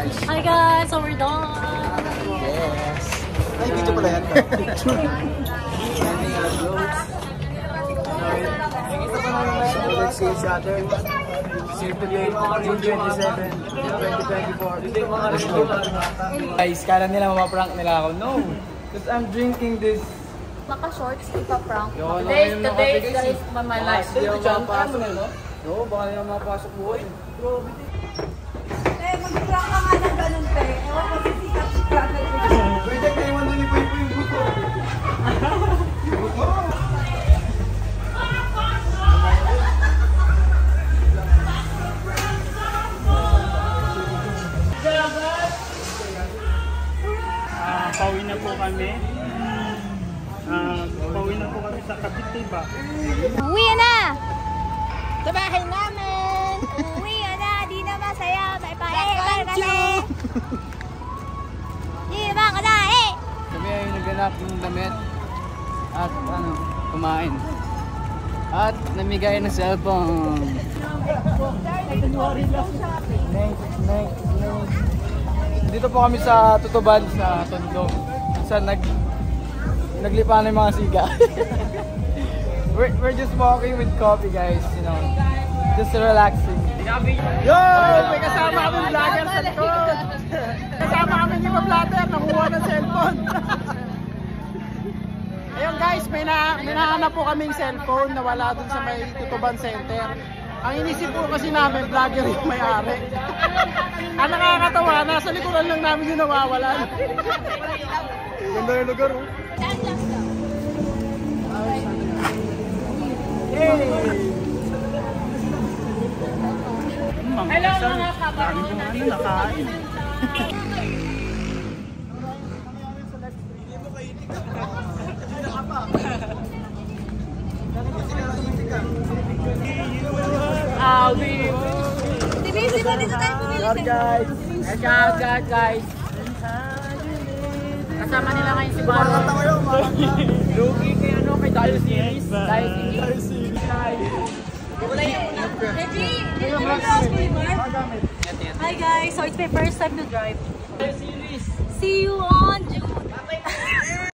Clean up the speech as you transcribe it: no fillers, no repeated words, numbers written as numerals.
Hi guys, so we're done. Yes. Ay, dito pala yan. So let's see each other. See you today, June 27, 2024. Guys, kala nila mapaprank nila ako. No! Because I'm drinking this. Baka shorts, ipa-prank. Today is my life. Hindi ako mapapasok. No, baka nila mapapasok buhay. Mag-prank ka nga ng ganun, pe. Ewan ko sisikat si Brother. Pwede kayo man doon ipo yung buto. Pauwi na po kami. Pauwi na po kami sa Cavite ba? Uwi na! Sa bahay namin! Uwi na! Di na masaya! Bye-bye! Di na ka na eh! Kami ay naghanap ng damit at kumain. At namigay ng cellphone. Next. Dito po kami sa Tutuban sa Tondo. Sa naglipa ng mga siga. we're just walking with coffee, guys, you know. Just relaxing. Yo! May kasama kami vlogger sa likod. Kasama kami ni vlogger, nakuha ng cellphone. Ayun guys, may nahanap po kaming cellphone na wala dun sa may Tutuban Center. Ang inisip po kasi namin, vlogger yung may-ari. Ang nakakatawa, nasa likuran lang namin yung nawawalan. Ganda yung lugar, oh. Hey! Hello mga kabarong natin. Nakain. Guys! Guys. Kasama nila ngayon si Baro. Lugi kay Dayo Series. Hi guys, so it's my first time to drive. See you on June.